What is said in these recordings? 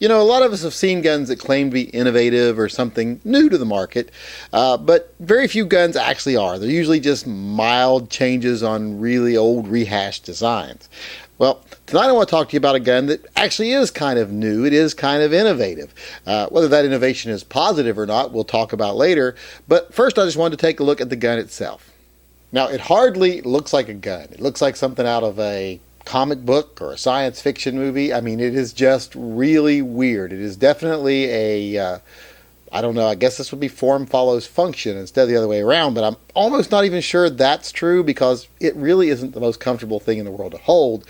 You know, a lot of us have seen guns that claim to be innovative or something new to the market, but very few guns actually are. They're usually just mild changes on really old rehashed designs. Well, tonight I want to talk to you about a gun that actually is kind of new. It is kind of innovative. Whether that innovation is positive or not, we'll talk about later. But first, I just wanted to take a look at the gun itself. Now, it hardly looks like a gun. It looks like something out of a comic book or a science fiction movie. I mean, it is just really weird. It is definitely a, I don't know, I guess this would be form follows function instead of the other way around, but I'm almost not even sure that's true because it really isn't the most comfortable thing in the world to hold.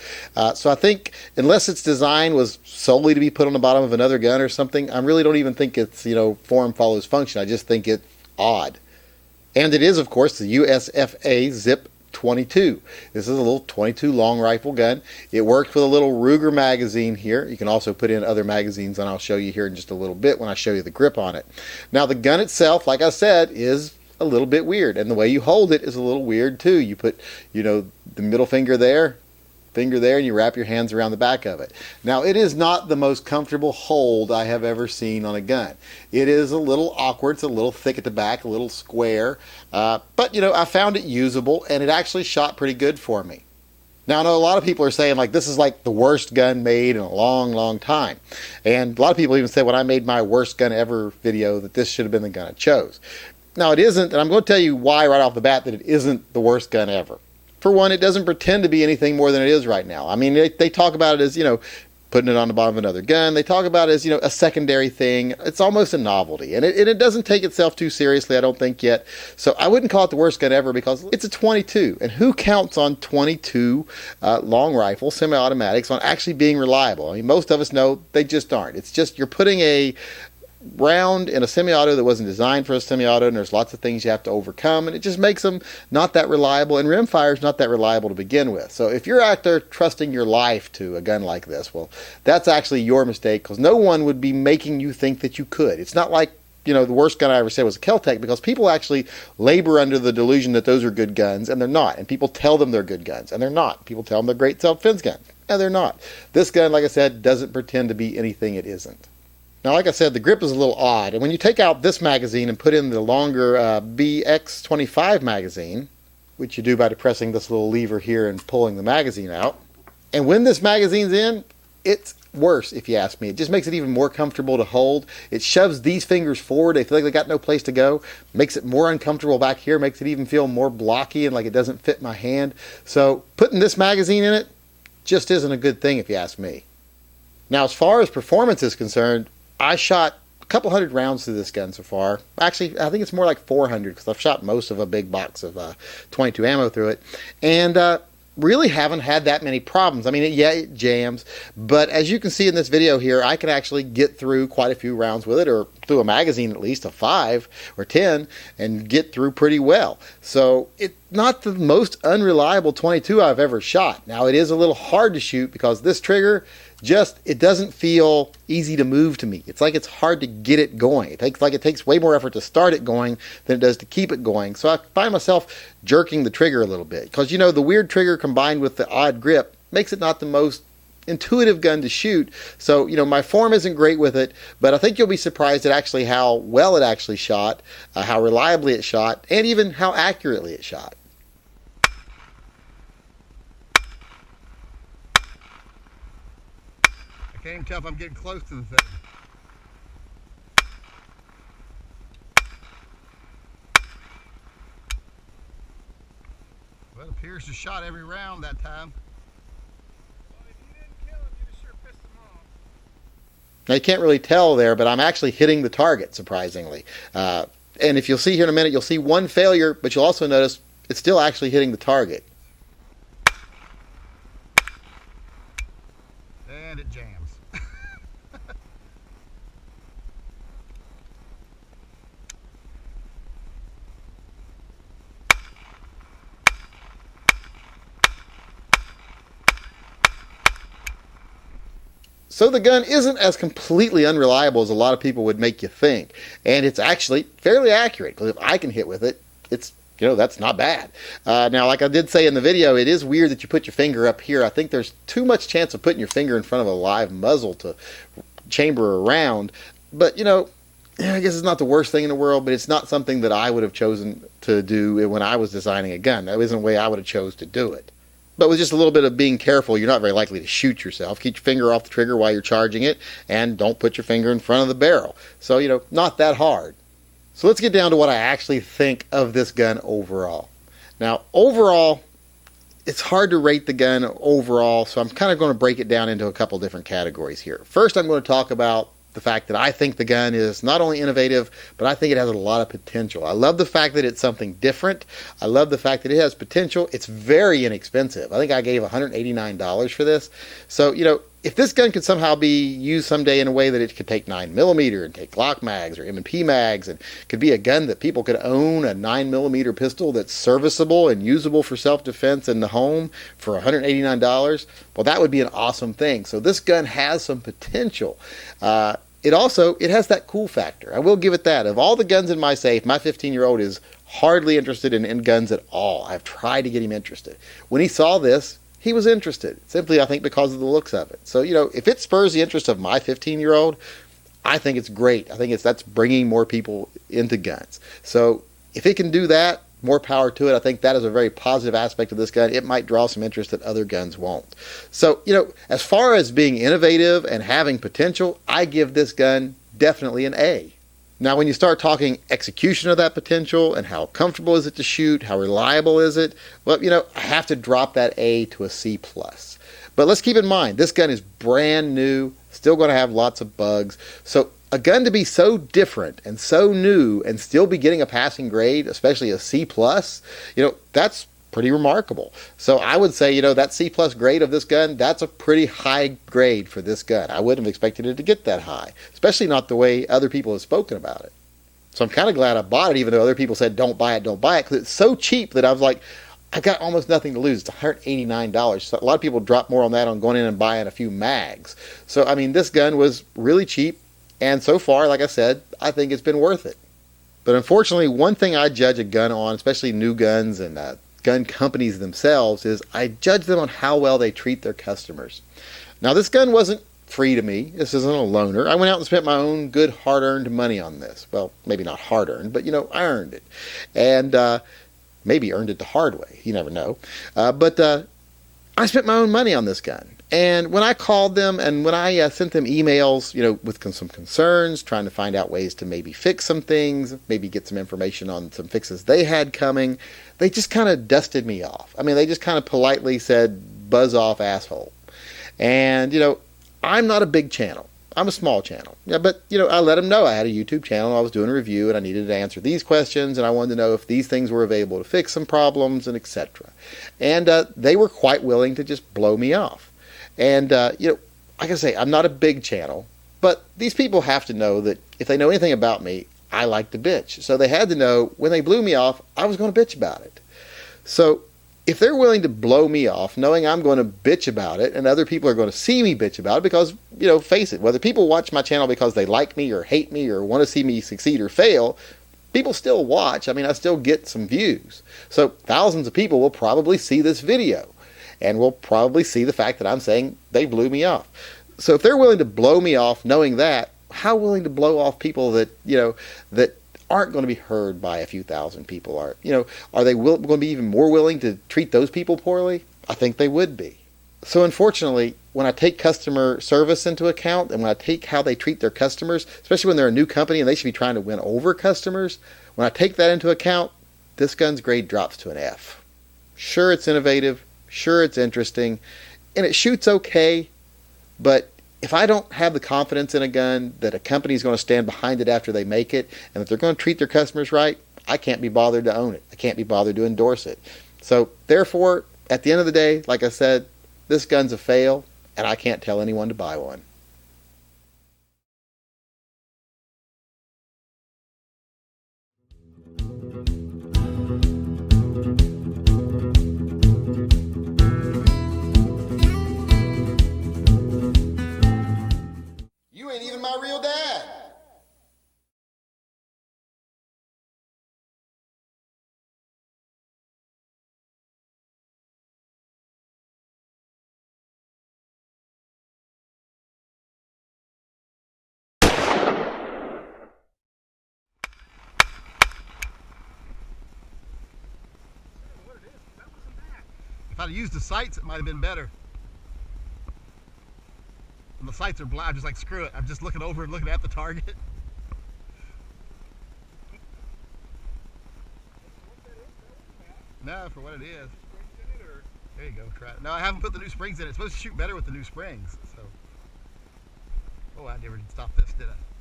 So I think unless its design was solely to be put on the bottom of another gun or something, I really don't even think it's, you know, form follows function. I just think it's odd. And it is, of course, the USFA ZIP.22. This is a little .22 long rifle gun. It works with a little Ruger magazine here. You can also put in other magazines, and I'll show you here in just a little bit when I show you the grip on it. Now, the gun itself, like I said, is a little bit weird, and the way you hold it is a little weird too. You put, you know, the middle finger there, and you wrap your hands around the back of it. Now, it is not the most comfortable hold I have ever seen on a gun. It is a little awkward. It's a little thick at the back, a little square. But, you know, I found it usable, and it actually shot pretty good for me. Now, I know a lot of people are saying, like, this is like the worst gun made in a long, long time. And a lot of people even said when I made my worst gun ever video that this should have been the gun I chose. Now, it isn't, and I'm going to tell you why right off the bat that it isn't the worst gun ever. For one, it doesn't pretend to be anything more than it is right now. I mean, they talk about it as, you know, putting it on the bottom of another gun. They talk about it as, you know, a secondary thing. It's almost a novelty. And it doesn't take itself too seriously, I don't think, yet. So I wouldn't call it the worst gun ever because it's a .22. And who counts on .22 long rifle semi-automatics on actually being reliable? I mean, most of us know they just aren't. It's just you're putting a round in a semi-auto that wasn't designed for a semi-auto, and there's lots of things you have to overcome, and it just makes them not that reliable, and rimfire is not that reliable to begin with. So if you're out there trusting your life to a gun like this, well, that's actually your mistake, because no one would be making you think that you could. It's not like, you know, the worst gun I ever said was a Kel-Tec, because people actually labor under the delusion that those are good guns, and they're not. And people tell them they're good guns, and they're not. People tell them they're great self-defense guns, and they're not. This gun, like I said, doesn't pretend to be anything it isn't. Now, like I said, the grip is a little odd. And when you take out this magazine and put in the longer BX25 magazine, which you do by depressing this little lever here and pulling the magazine out, and when this magazine's in, it's worse, if you ask me. It just makes it even more comfortable to hold. It shoves these fingers forward. They feel like they got no place to go. Makes it more uncomfortable back here. Makes it even feel more blocky and like it doesn't fit my hand. So putting this magazine in it just isn't a good thing, if you ask me. Now, as far as performance is concerned, I shot a couple hundred rounds through this gun so far. Actually, I think it's more like 400 because I've shot most of a big box of .22 ammo through it. And really haven't had that many problems. I mean, yeah, it jams. But as you can see in this video here, I can actually get through quite a few rounds with it, or through a magazine at least, a 5 or 10, and get through pretty well. So it's not the most unreliable .22 I've ever shot. Now, it is a little hard to shoot because this trigger it doesn't feel easy to move to me. It's like it's hard to get it going. It takes way more effort to start it going than it does to keep it going. So I find myself jerking the trigger a little bit because, you know, the weird trigger combined with the odd grip makes it not the most intuitive gun to shoot. So, you know, my form isn't great with it, but I think you'll be surprised at actually how well it actually shot, how reliably it shot, and even how accurately it shot. I can't even tell if I'm getting close to the thing. Well, it appears to shot every round that time. Well, if you didn't kill him, you just sure pissed him off. Now, you can't really tell there, but I'm actually hitting the target, surprisingly. And if you'll see here in a minute, you'll see one failure, but you'll also notice it's still actually hitting the target. And it jams. So the gun isn't as completely unreliable as a lot of people would make you think. And it's actually fairly accurate, because if I can hit with it, it's, you know, that's not bad. Now, like I did say in the video, it is weird that you put your finger up here. I think there's too much chance of putting your finger in front of a live muzzle to chamber around. But, I guess it's not the worst thing in the world, but it's not something that I would have chosen to do when I was designing a gun. That isn't the way I would have chose to do it. But with just a little bit of being careful, you're not very likely to shoot yourself. Keep your finger off the trigger while you're charging it, and don't put your finger in front of the barrel. So, not that hard. So let's get down to what I actually think of this gun overall. Now, overall, it's hard to rate the gun overall, so I'm kind of going to break it down into a couple different categories here. First, I'm going to talk about the fact that I think the gun is not only innovative, but I think it has a lot of potential. I love the fact that it's something different. I love the fact that it has potential. It's very inexpensive. I think I gave $189 for this. So, if this gun could somehow be used someday in a way that it could take 9mm and take Glock mags or M&P mags, and could be a gun that people could own, a 9mm pistol that's serviceable and usable for self-defense in the home for $189, well, that would be an awesome thing. So this gun has some potential. It has that cool factor. I will give it that. Of all the guns in my safe, my 15-year-old is hardly interested in guns at all. I've tried to get him interested. When he saw this, he was interested, simply, I think, because of the looks of it. So, if it spurs the interest of my 15-year-old, I think it's great. I think that's bringing more people into guns. So, if it can do that, more power to it. I think that is a very positive aspect of this gun. It might draw some interest that other guns won't. So, as far as being innovative and having potential, I give this gun definitely an A. Now, when you start talking execution of that potential and how comfortable is it to shoot, how reliable is it, well, I have to drop that A to a C+. But let's keep in mind, this gun is brand new, still going to have lots of bugs. So a gun to be so different and so new and still be getting a passing grade, especially a C+, that's pretty remarkable. So I would say, that C+ grade of this gun, that's a pretty high grade for this gun. I wouldn't have expected it to get that high, especially not the way other people have spoken about it. So I'm kind of glad I bought it, even though other people said, don't buy it, because it's so cheap that I was like, I've got almost nothing to lose. It's $189. So a lot of people drop more on that on going in and buying a few mags. So, this gun was really cheap, and so far, like I said, I think it's been worth it. But unfortunately, one thing I judge a gun on, especially new guns and gun companies themselves, is I judge them on how well they treat their customers. Now, this gun wasn't free to me. This isn't a loaner. I went out and spent my own good hard-earned money on this. Well, maybe not hard-earned, but, I earned it. And maybe earned it the hard way. You never know. But I spent my own money on this gun. And when I called them and when I sent them emails, with some concerns, trying to find out ways to maybe fix some things, maybe get some information on some fixes they had coming, they just kind of dusted me off. They just kind of politely said, buzz off, asshole. And, I'm not a big channel. I'm a small channel. Yeah, but, I let them know I had a YouTube channel. I was doing a review and I needed to answer these questions and I wanted to know if these things were available to fix some problems and etc. And they were quite willing to just blow me off. And, like I say, I'm not a big channel, but these people have to know that if they know anything about me, I like to bitch. So they had to know when they blew me off, I was going to bitch about it. So if they're willing to blow me off, knowing I'm going to bitch about it, and other people are going to see me bitch about it, because, face it, whether people watch my channel because they like me or hate me or want to see me succeed or fail, people still watch. I still get some views. So thousands of people will probably see this video and will probably see the fact that I'm saying they blew me off. So if they're willing to blow me off knowing that, how willing to blow off people that, that aren't going to be heard by a few thousand people? Are they going to be even more willing to treat those people poorly? I think they would be. So unfortunately, when I take customer service into account and when I take how they treat their customers, especially when they're a new company and they should be trying to win over customers, when I take that into account, this gun's grade drops to an F. Sure, it's innovative. Sure, it's interesting. And it shoots okay. But if I don't have the confidence in a gun that a company is going to stand behind it after they make it and that they're going to treat their customers right, I can't be bothered to own it. I can't be bothered to endorse it. So therefore, at the end of the day, like I said, this gun's a fail, and I can't tell anyone to buy one. You ain't even my real dad. I'd used the sights, it might have been better. And the sights are blind. I'm just like, screw it. I'm just looking over and looking at the target. No, for what it is. There you go, try it. No, I haven't put the new springs in it. It's supposed to shoot better with the new springs. So, oh, I never did stop this, did I?